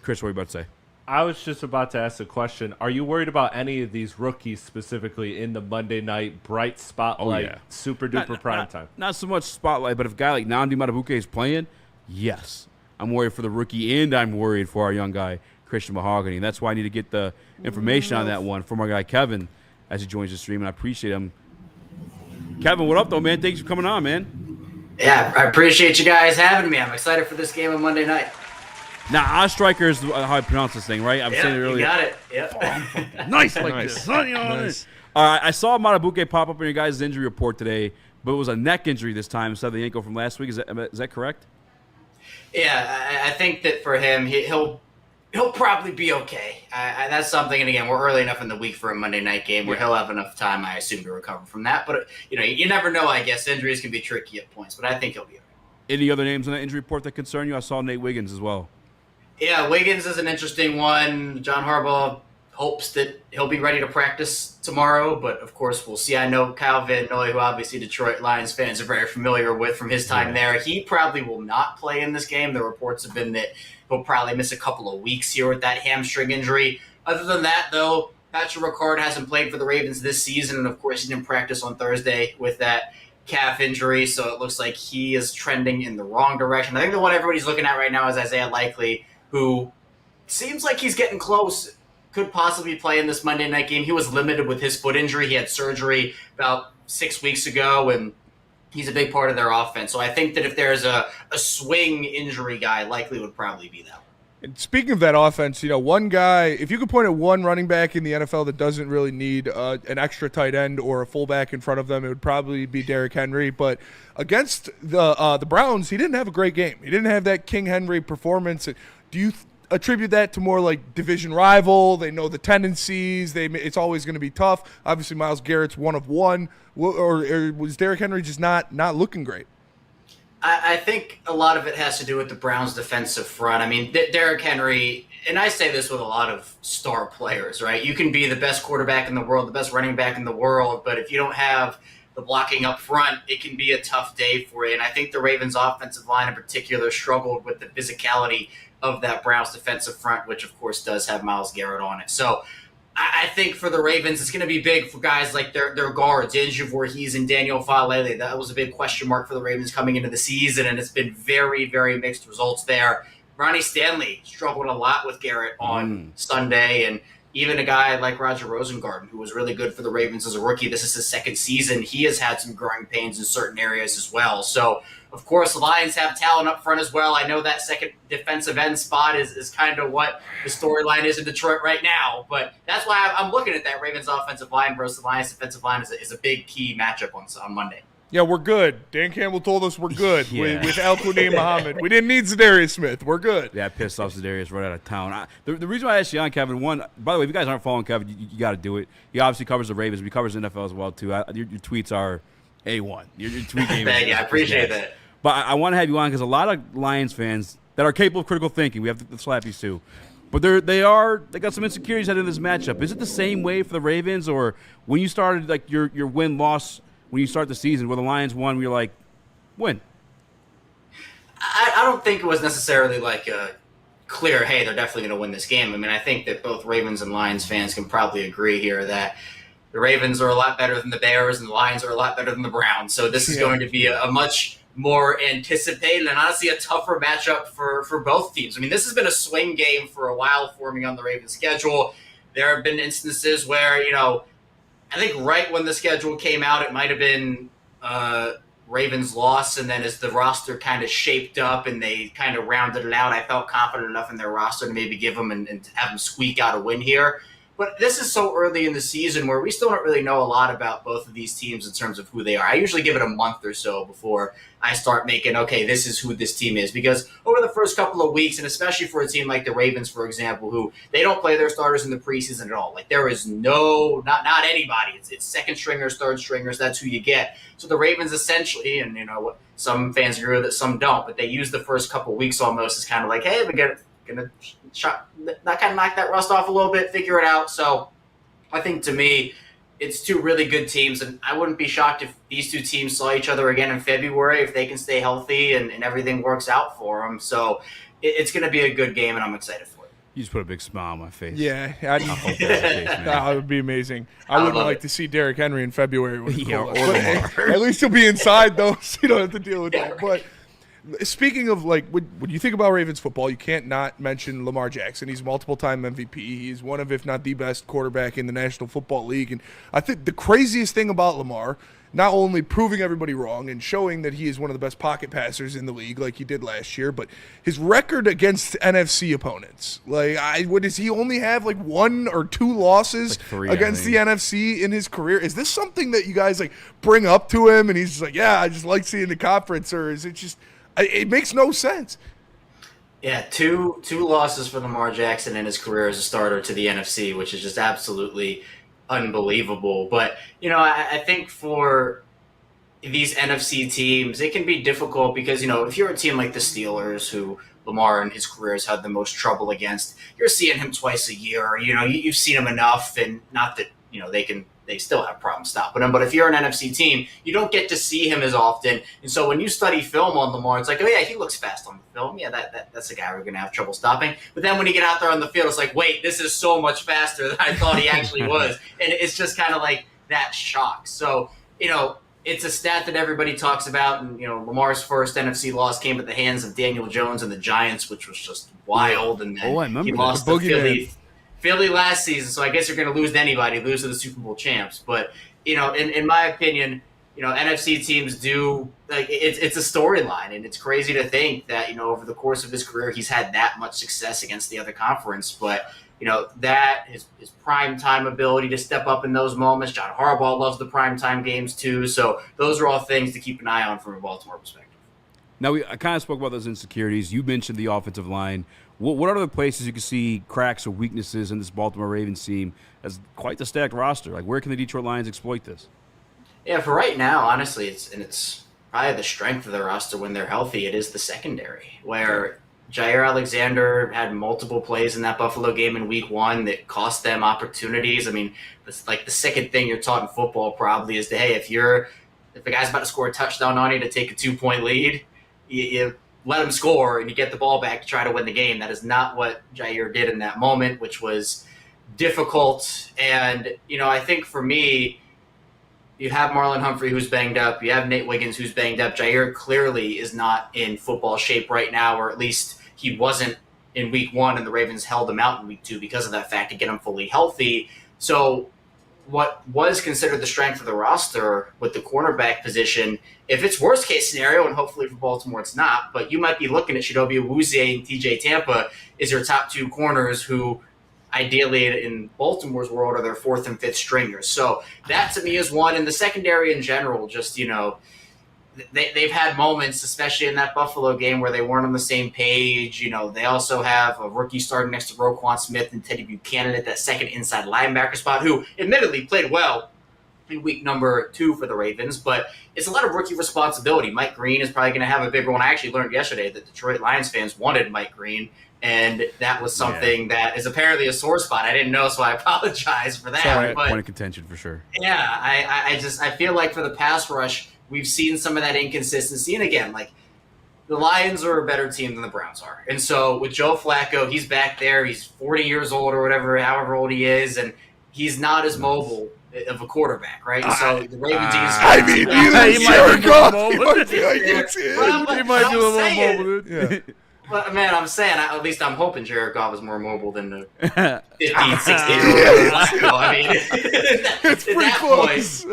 Chris, what are you about to say? I was just about to ask a question. Are you worried about any of these rookies specifically in the Monday night bright spotlight, super duper prime time? Not so much spotlight, but if a guy like Nnamdi Madubuike is playing, yes. I'm worried for the rookie, and I'm worried for our young guy, Christian Mahogany. And that's why I need to get the information on that one from our guy, Kevin, as he joins the stream, and I appreciate him. Kevin, what up, though, man? Thanks for coming on, man. Yeah, I appreciate you guys having me. I'm excited for this game on Monday night. Now, Oestreicher is how I pronounce this thing, right? I'm saying it earlier. You got it. Yep. Oh, nice like this. Nice. I saw Madubuike pop up in your guys' injury report today, but it was a neck injury this time instead of the ankle from last week. Is that correct? Yeah, I think that for him, he'll probably be okay. That's something, and again, we're early enough in the week for a Monday night game where he'll have enough time, I assume, to recover from that. But, you never know, I guess. Injuries can be tricky at points, but I think he'll be okay. Any other names on that injury report that concern you? I saw Nate Wiggins as well. Yeah, Wiggins is an interesting one. John Harbaugh hopes that he'll be ready to practice tomorrow, but of course we'll see. I know Kyle Van Noy, who obviously Detroit Lions fans are very familiar with from his time there, he probably will not play in this game. The reports have been that he'll probably miss a couple of weeks here with that hamstring injury. Other than that, though, Patrick Ricard hasn't played for the Ravens this season, and of course he didn't practice on Thursday with that calf injury, so it looks like he is trending in the wrong direction. I think the one everybody's looking at right now is Isaiah Likely, who seems like he's getting close, could possibly play in this Monday night game. He was limited with his foot injury. He had surgery about 6 weeks ago, and he's a big part of their offense. So I think that if there's a swing injury guy, Likely would probably be that one. And speaking of that offense, one guy, if you could point at one running back in the NFL that doesn't really need an extra tight end or a fullback in front of them, it would probably be Derrick Henry. But against the Browns, he didn't have a great game. He didn't have that King Henry performance. Do you attribute that to more like division rival? They know the tendencies. It's always going to be tough. Obviously, Myles Garrett's one of one. Or was Derrick Henry just not looking great? I think a lot of it has to do with the Browns' defensive front. I mean, Derrick Henry, and I say this with a lot of star players, right? You can be the best quarterback in the world, the best running back in the world, but if you don't have the blocking up front, it can be a tough day for you. And I think the Ravens' offensive line in particular struggled with the physicality of that Browns defensive front, which of course does have Myles Garrett on it. So I think for the Ravens, it's going to be big for guys like their guards, Andrew Voorhees and Daniel Falele. That was a big question mark for the Ravens coming into the season, and it's been very, very mixed results there. Ronnie Stanley struggled a lot with Garrett on Sunday, and even a guy like Roger Rosengarten, who was really good for the Ravens as a rookie. This is his second season. He has had some growing pains in certain areas as well. So, of course, the Lions have talent up front as well. I know that second defensive end spot is kind of what the storyline is in Detroit right now. But that's why I'm looking at that Ravens offensive line versus the Lions defensive line is a big key matchup on Monday. Yeah, we're good. Dan Campbell told us we're good with Al-Qunaim Muhammad. We didn't need Zadarius Smith. We're good. Yeah, pissed off Zadarius right out of town. The reason why I asked you on, Kevin, one, by the way, if you guys aren't following Kevin, you got to do it. He obviously covers the Ravens, but he covers the NFL as well, too. Your tweets are A1. Your tweet game Thank you. I appreciate that. But I want to have you on because a lot of Lions fans that are capable of critical thinking, we have the Slappies too, but they got some insecurities heading into this matchup. Is it the same way for the Ravens, or when you started like your win-loss when you start the season where the Lions won, you're like, win? I don't think it was necessarily like a clear, hey, they're definitely going to win this game. I mean, I think that both Ravens and Lions fans can probably agree here that the Ravens are a lot better than the Bears and the Lions are a lot better than the Browns. So this is going to be a much more anticipated and honestly a tougher matchup for both teams. I mean, this has been a swing game for a while forming on the Ravens schedule. There have been instances where, I think right when the schedule came out, it might have been Ravens loss, and then as the roster kind of shaped up and they kind of rounded it out, I felt confident enough in their roster to maybe give them and have them squeak out a win here. But this is so early in the season where we still don't really know a lot about both of these teams in terms of who they are. I usually give it a month or so before I start making, okay, this is who this team is. Because over the first couple of weeks, and especially for a team like the Ravens, for example, who they don't play their starters in the preseason at all. Like there is not anybody. It's second stringers, third stringers. That's who you get. So the Ravens essentially, and some fans agree with it, some don't, but they use the first couple of weeks almost as kind of like, hey, we're going to knock that rust off a little bit, figure it out. So I think to me, it's two really good teams, and I wouldn't be shocked if these two teams saw each other again in February if they can stay healthy and everything works out for them. So it's going to be a good game, and I'm excited for it. You just put a big smile on my face. Yeah, I hope that's the case, man. that would be amazing. I would like to see Derrick Henry in February. When At least he'll be inside, though, so you don't have to deal with that. But speaking of, like, when you think about Ravens football, you can't not mention Lamar Jackson. He's multiple-time MVP. He's one of, if not the best quarterback in the National Football League. And I think the craziest thing about Lamar, not only proving everybody wrong and showing that he is one of the best pocket passers in the league like he did last year, but his record against NFC opponents. Like, does he only have like 1 or 2 losses against the NFC in his career? Is this something that you guys like bring up to him and he's just like, yeah, I just like seeing the conference, or is it just it makes no sense? Yeah, two losses for Lamar Jackson in his career as a starter to the NFC, which is just absolutely unbelievable. But, I think for these NFC teams, it can be difficult because, if you're a team like the Steelers, who Lamar in his career has had the most trouble against, you're seeing him twice a year. You've seen him enough, and not that, they still have problems stopping him. But if you're an NFC team, you don't get to see him as often. And so when you study film on Lamar, it's like, oh, yeah, he looks fast on the film. Yeah, that's a guy we're going to have trouble stopping. But then when you get out there on the field, it's like, wait, this is so much faster than I thought he actually was. And it's just kind of like that shock. So, it's a stat that everybody talks about. And, Lamar's first NFC loss came at the hands of Daniel Jones and the Giants, which was just wild. And then he lost to Philly last season, so I guess you're going to lose to anybody, lose to the Super Bowl champs. But, in my opinion, NFC teams do, like, it's a storyline, and it's crazy to think that, over the course of his career, he's had that much success against the other conference. But, that his prime time ability to step up in those moments. John Harbaugh loves the prime time games too. So those are all things to keep an eye on from a Baltimore perspective. Now, I kind of spoke about those insecurities. You mentioned the offensive line. What are the places you can see cracks or weaknesses in this Baltimore Ravens team as quite the stacked roster? Like, where can the Detroit Lions exploit this? Yeah, for right now, honestly, it's probably the strength of the roster when they're healthy. It is the secondary, where Jair Alexander had multiple plays in that Buffalo game in week 1 that cost them opportunities. I mean, it's like the second thing you're taught in football probably is that, hey, if a guy's about to score a touchdown on you to take a 2-point lead, you let him score and you get the ball back to try to win the game. That is not what Jair did in that moment, which was difficult. And, I think for me, you have Marlon Humphrey, who's banged up. You have Nate Wiggins, who's banged up. Jair clearly is not in football shape right now, or at least he wasn't in week 1, and the Ravens held him out in week 2 because of that fact to get him fully healthy. So what was considered the strength of the roster with the cornerback position, if it's worst case scenario, and hopefully for Baltimore it's not, but you might be looking at Chidobe Awuzie and TJ Tampa as your top 2 corners who ideally in Baltimore's world are their 4th and 5th stringers. So that to me is one. And the secondary in general, just, they've had moments, especially in that Buffalo game, where they weren't on the same page. They also have a rookie starting next to Roquan Smith and Teddy Buchanan at that second inside linebacker spot, who admittedly played well in week number 2 for the Ravens, but it's a lot of rookie responsibility. Mike Green is probably going to have a bigger one. I actually learned yesterday that Detroit Lions fans wanted Mike Green, and that was something that is apparently a sore spot. I didn't know, so I apologize for that. Sorry, point of contention for sure. Yeah, I feel like for the pass rush, we've seen some of that inconsistency. And again, like, the Lions are a better team than the Browns are. And so with Joe Flacco, he's back there. He's 40 years old or whatever, however old he is, and he's not as mobile of a quarterback, right? And so the Ravens he Jared Goff. He might do a little mobile. Yeah. But, man, I'm saying, at least I'm hoping Jared Goff is more mobile than the 15, 16-year-old. I mean, it's pretty close.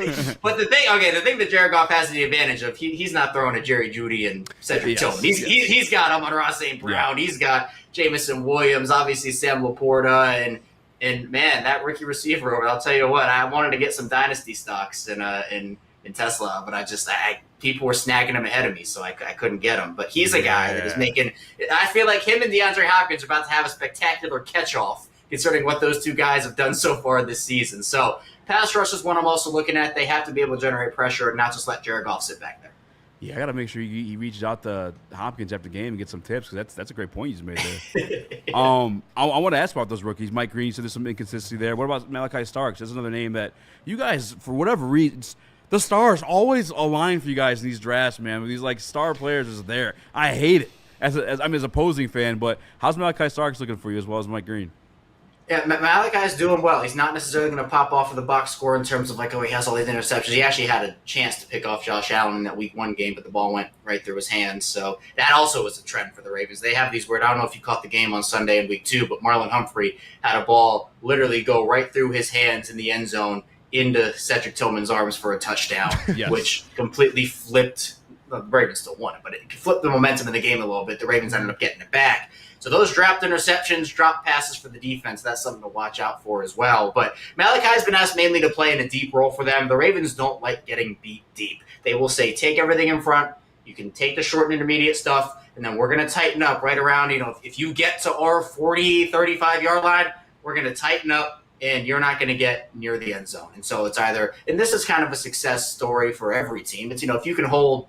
But the thing that Jared Goff has the advantage of, he's not throwing at Jerry Jeudy and Cedric Tillman. He's got Amon-Ra St. Brown. He's got Jamison Williams, obviously Sam Laporta, and man, that rookie receiver, I'll tell you what, I wanted to get some dynasty stocks in Tesla, but people were snagging him ahead of me, so I couldn't get him. But he's a guy that is making – I feel like him and DeAndre Hopkins are about to have a spectacular catch-off concerning what those two guys have done so far this season. So pass rush is one I'm also looking at. They have to be able to generate pressure and not just let Jared Goff sit back there. Yeah, I got to make sure he reaches out to Hopkins after the game and get some tips, because that's a great point you just made there. I want to ask about those rookies. Mike Green said there's some inconsistency there. What about Malachi Starks? That's another name that you guys, for whatever reason – the stars always align for you guys in these drafts, man. With these, like, star players is there. I hate it. as I'm his opposing fan. But how's Malachi Starks looking for you as well as Mike Green? Yeah, Malachi's doing well. He's not necessarily going to pop off of the box score in terms of like, oh, he has all these interceptions. He actually had a chance to pick off Josh Allen in that Week 1 game, but the ball went right through his hands. So that also was a trend for the Ravens. They have these weird, I don't know if you caught the game on Sunday in Week 2, but Marlon Humphrey had a ball literally go right through his hands in the end zone into Cedric Tillman's arms for a touchdown, Yes. which completely flipped. The Ravens still won it, but it flipped the momentum in the game a little bit. The Ravens ended up getting it back. So those dropped interceptions, dropped passes for the defense, that's something to watch out for as well. But Malachi's been asked mainly to play in a deep role for them. The Ravens don't like getting beat deep. They will say, take everything in front. You can take the short and intermediate stuff, and then we're going to tighten up right around, if you get to our 40, 35-yard line, we're going to tighten up, and you're not going to get near the end zone. And so it's either – and this is kind of a success story for every team. It's, if you can hold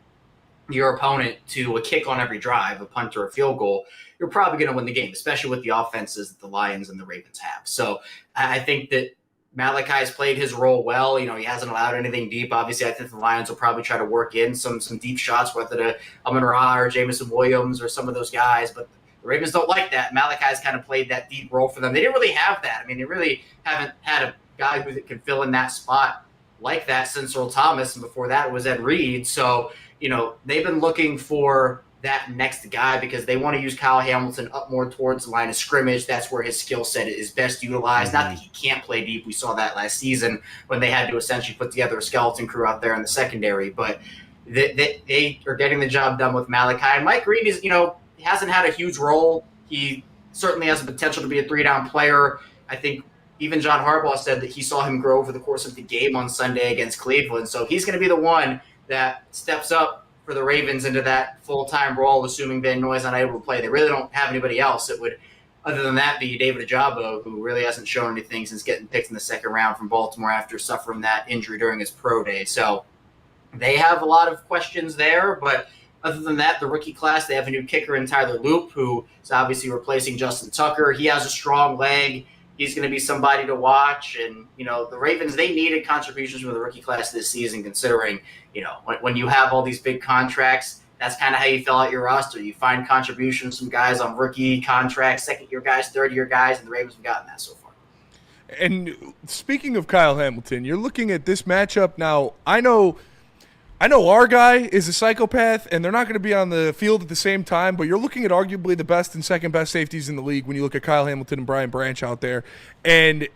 your opponent to a kick on every drive, a punt or a field goal, you're probably going to win the game, especially with the offenses that the Lions and the Ravens have. So I think that Malachi's played his role well. He hasn't allowed anything deep. Obviously, I think the Lions will probably try to work in some deep shots, whether to Amon-Ra or Jameson Williams or some of those guys. But the Ravens don't like that. Malachi's kind of played that deep role for them. They didn't really have that. They really haven't had a guy who can fill in that spot like that since Earl Thomas, and before that it was Ed Reed. So, they've been looking for that next guy because they want to use Kyle Hamilton up more towards the line of scrimmage. That's where his skill set is best utilized. Not that he can't play deep. We saw that last season when they had to essentially put together a skeleton crew out there in the secondary. But they are getting the job done with Malachi. And Mike Green is, he hasn't had a huge role. He certainly has the potential to be a 3-down player. I think even John Harbaugh said that he saw him grow over the course of the game on Sunday against Cleveland. So he's going to be the one that steps up for the Ravens into that full-time role, assuming Van Noy's not able to play. They really don't have anybody else that would, other than that, be David Ojabo, who really hasn't shown anything since getting picked in the second round from Baltimore after suffering that injury during his pro day. So they have a lot of questions there, but other than that, the rookie class, they have a new kicker in Tyler Loop, who is obviously replacing Justin Tucker. He has a strong leg. He's going to be somebody to watch. And, the Ravens, they needed contributions from the rookie class this season, considering, when you have all these big contracts, that's kind of how you fill out your roster. You find contributions from guys on rookie contracts, second-year guys, third-year guys, and the Ravens have gotten that so far. And speaking of Kyle Hamilton, you're looking at this matchup now. I know our guy is a psychopath, and they're not going to be on the field at the same time, but you're looking at arguably the best and second-best safeties in the league when you look at Kyle Hamilton and Brian Branch out there. And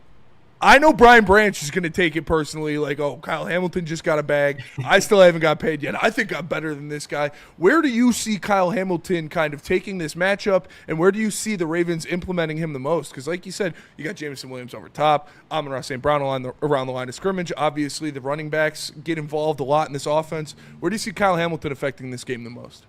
I know Brian Branch is going to take it personally, like, oh, Kyle Hamilton just got a bag. I still haven't got paid yet. I think I'm better than this guy. Where do you see Kyle Hamilton kind of taking this matchup, and where do you see the Ravens implementing him the most? Because like you said, you got Jameson Williams over top, Amon-Ra St. Brown around the line of scrimmage. Obviously, the running backs get involved a lot in this offense. Where do you see Kyle Hamilton affecting this game the most?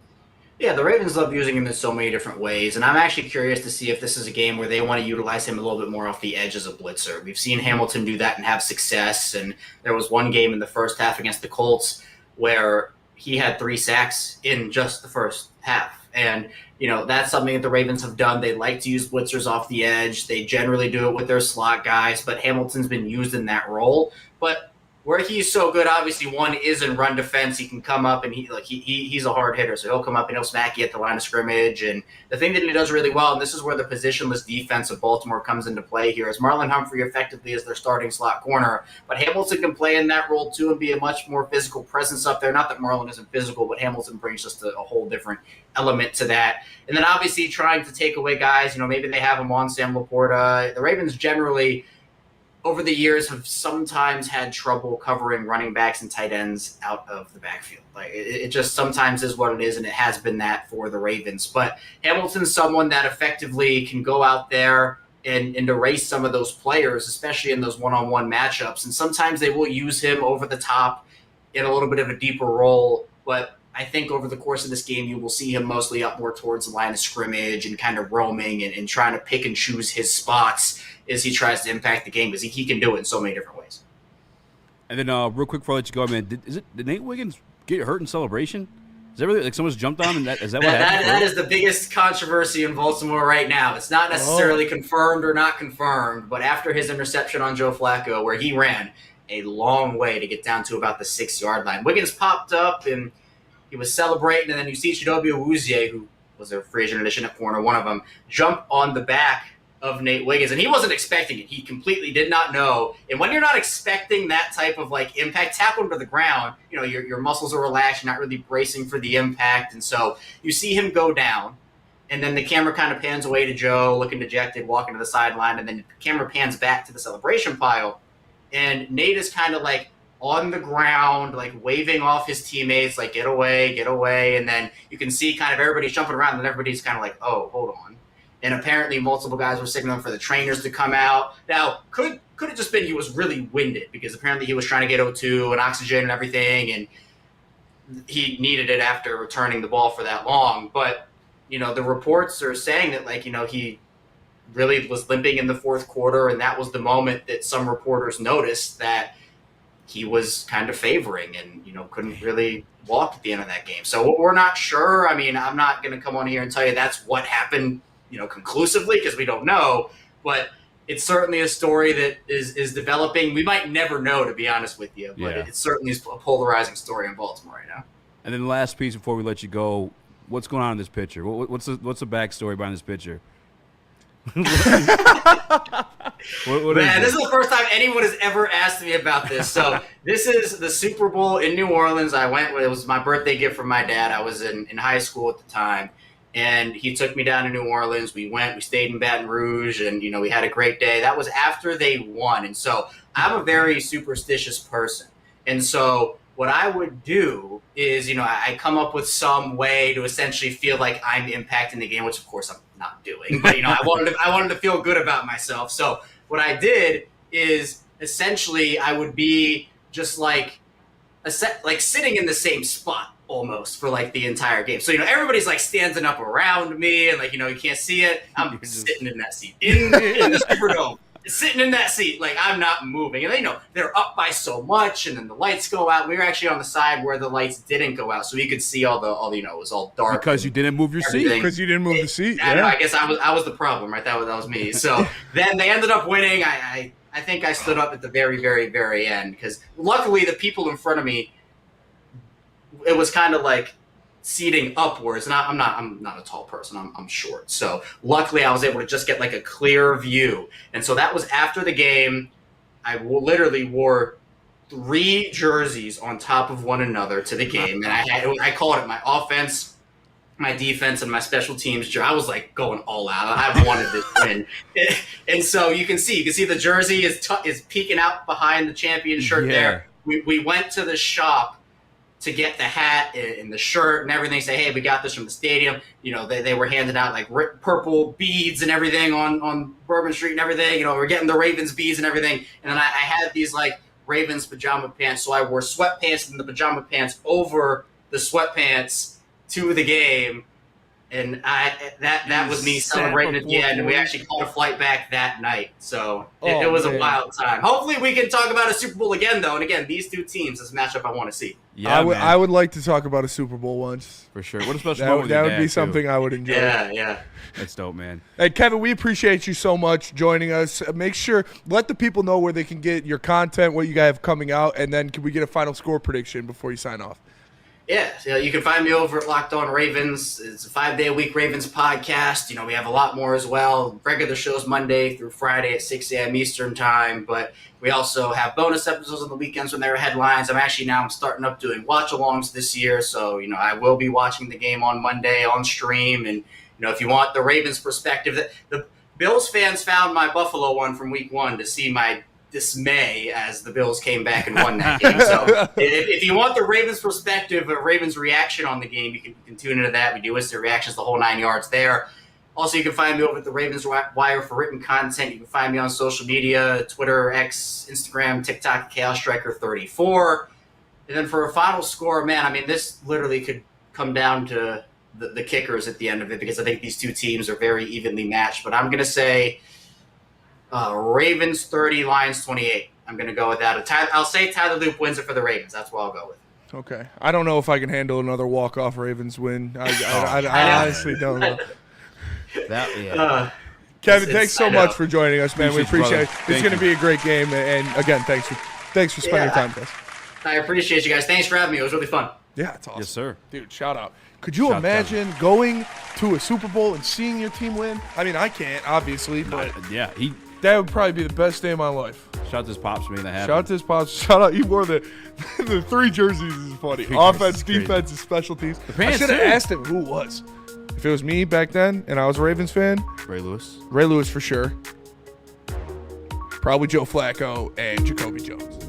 Yeah, the Ravens love using him in so many different ways, and I'm actually curious to see if this is a game where they want to utilize him a little bit more off the edge as a blitzer. We've seen Hamilton do that and have success, and there was one game in the first half against the Colts where he had 3 sacks in just the first half. And, that's something that the Ravens have done. They like to use blitzers off the edge. They generally do it with their slot guys, but Hamilton's been used in that role. But where he's so good, obviously, one is in run defense. He can come up and he's a hard hitter, so he'll come up and he'll smack you at the line of scrimmage. And the thing that he does really well, and this is where the positionless defense of Baltimore comes into play here, is Marlon Humphrey effectively is their starting slot corner, but Hamilton can play in that role too and be a much more physical presence up there. Not that Marlon isn't physical, but Hamilton brings just a whole different element to that. And then obviously trying to take away guys, maybe they have him on Sam Laporta. The Ravens generally, over the years, have sometimes had trouble covering running backs and tight ends out of the backfield. Like it just sometimes is what it is, and it has been that for the Ravens. But Hamilton's someone that effectively can go out there and erase some of those players, especially in those one-on-one matchups. And sometimes they will use him over the top in a little bit of a deeper role. But I think over the course of this game, you will see him mostly up more towards the line of scrimmage and kind of roaming and trying to pick and choose his spots as he tries to impact the game, because he can do it in so many different ways. And then real quick before I let you go, man, did Nate Wiggins get hurt in celebration? Is that really like someone's jumped on him? Is that what happened? That is the biggest controversy in Baltimore right now. It's not necessarily confirmed or not confirmed, but after his interception on Joe Flacco, where he ran a long way to get down to about the 6-yard line, Wiggins popped up and he was celebrating, and then you see Chidobe Awuzie, who was their free agent addition at corner, one of them, jump on the back of Nate Wiggins, and he wasn't expecting it. He completely did not know. And when you're not expecting that type of like impact, tackle him to the ground, you know, your muscles are relaxed, you're not really bracing for the impact, and so you see him go down, and then the camera kind of pans away to Joe, looking dejected, walking to the sideline, and then the camera pans back to the celebration pile, and Nate is kind of like on the ground, like waving off his teammates, like get away, and then you can see kind of everybody's jumping around, and everybody's kind of like, oh, hold on. And apparently multiple guys were signaling for the trainers to come out. Now, could have just been he was really winded because apparently he was trying to get O2 and oxygen and everything, and he needed it after returning the ball for that long. But, you know, the reports are saying that, like, you know, he really was limping in the fourth quarter, and that was the moment that some reporters noticed that he was kind of favoring and, you know, couldn't really walk at the end of that game. So we're not sure. I mean, I'm not going to come on here and tell you that's what happened, you know, conclusively, because we don't know, but it's certainly a story that is developing. We might never know, to be honest with you, but it certainly is a polarizing story in Baltimore right now. And then the last piece before we let you go, what's going on in this picture? What's the backstory behind this picture? Man, this is the first time anyone has ever asked me about this. So this is the Super Bowl in New Orleans. I went, it was my birthday gift from my dad. I was in high school at the time. And he took me down to New Orleans. We stayed in Baton Rouge, and, you know, we had a great day. That was after they won. And so I'm a very superstitious person. And so what I would do is, you know, I come up with some way to essentially feel like I'm impacting the game, which of course I'm not doing. But, you know, I wanted to feel good about myself. So what I did is essentially I would be just like sitting in the same spot almost for like the entire game. So, you know, everybody's like standing up around me and, like, you know, you can't see it. I'm sitting in that seat in the Superdome, sitting in that seat. Like, I'm not moving. And then, you know, they're up by so much, and then the lights go out. We were actually on the side where the lights didn't go out, so you could see all the you know, it was all dark. Because you didn't move your seat. Because you didn't move the seat. I guess I was the problem, right? That was me. So then they ended up winning. I think I stood up at the very, very, very end, because luckily the people in front of me, it was kind of like seating upwards, and I'm not a tall person. I'm short, so luckily I was able to just get like a clear view. And so that was after the game. I literally wore 3 jerseys on top of one another to the game, and I called it my offense, my defense, and my special teams. I was like going all out. I wanted this win, and so you can see the jersey is peeking out behind the champion shirt there. We went to the shop to get the hat and the shirt and everything, say, hey, we got this from the stadium. You know, they were handing out like purple beads and everything on Bourbon Street and everything. You know, we're getting the Ravens beads and everything. And then I had these like Ravens pajama pants. So I wore sweatpants and the pajama pants over the sweatpants to the game. And that was me celebrating at the end, and we actually caught a flight back that night. So it was a wild time. Hopefully we can talk about a Super Bowl again, though. And again, these two teams, this matchup I want to see. Yeah, I would like to talk about a Super Bowl once. For sure. What a special moment. That would be something I would enjoy. Yeah. That's dope, man. Hey, Kevin, we appreciate you so much joining us. Make sure, let the people know where they can get your content, what you guys have coming out, and then can we get a final score prediction before you sign off? Yeah, you can find me over at Locked On Ravens. It's a 5-day-a-week Ravens podcast. You know, we have a lot more as well. Regular shows Monday through Friday at 6 a.m. Eastern time, but we also have bonus episodes on the weekends when there are headlines. I'm starting up doing watch-alongs this year, so, you know, I will be watching the game on Monday on stream. And, you know, if you want the Ravens perspective, the Bills fans found my Buffalo one from week 1 to see my dismay as the Bills came back and won that game. So if you want the Ravens perspective, a Ravens reaction on the game, you can tune into that. We do instant reactions the whole 9 yards there. Also, you can find me over at the Ravens Wire for written content. You can find me on social media, Twitter, X, Instagram, TikTok, Oestreicher34. And then for a final score, man, I mean, this literally could come down to the kickers at the end of it, because I think these two teams are very evenly matched. But I'm going to say Ravens 30, Lions 28. I'm going to go with that. I'll say Tyler Loop wins it for the Ravens. That's what I'll go with. Okay. I don't know if I can handle another walk-off Ravens win. I honestly don't know. Kevin, thanks so much for joining us, man. We appreciate it. It's going to be a great game. And, again, thanks for spending your time with us. I appreciate you guys. Thanks for having me. It was really fun. Yeah, it's awesome. Yes, sir. Dude, shout out. Could you Shout imagine going to a Super Bowl and seeing your team win? I mean, I can't, obviously, but Yeah, that would probably be the best day of my life. shout out to his pops for making that happen. Shout out to his pops. Shout out. He wore the 3 jerseys. Is funny. Offense, defense, and special teams. I pants, should have too. asked him who it was. If it was me back then and I was a Ravens fan, Ray Lewis. Ray Lewis for sure. Probably Joe Flacco and Jacoby Jones.